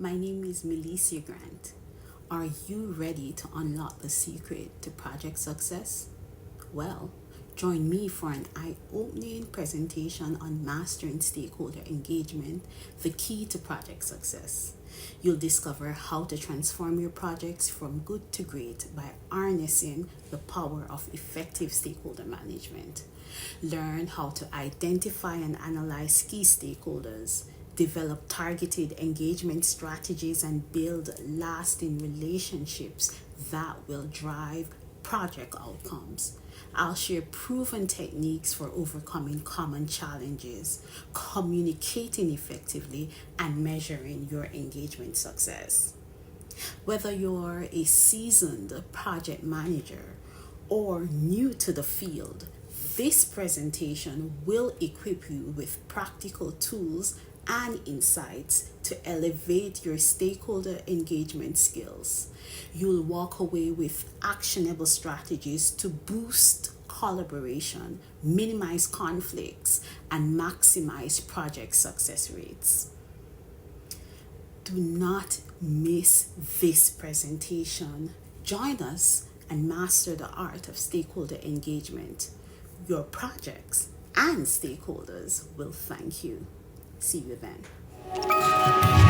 My name is Melicia Grant. Are you ready to unlock the secret to project success? Well, join me for an eye-opening presentation on mastering stakeholder engagement, the key to project success. You'll discover how to transform your projects from good to great by harnessing the power of effective stakeholder management. Learn how to identify and analyze key stakeholders, develop targeted engagement strategies, and build lasting relationships that will drive project outcomes. I'll share proven techniques for overcoming common challenges, communicating effectively, and measuring your engagement success. Whether you're a seasoned project manager or new to the field, this presentation will equip you with practical tools and insights to elevate your stakeholder engagement skills. You'll walk away with actionable strategies to boost collaboration, minimize conflicts, and maximize project success rates. Do not miss this presentation. Join us and master the art of stakeholder engagement. Your projects and stakeholders will thank you. See you then.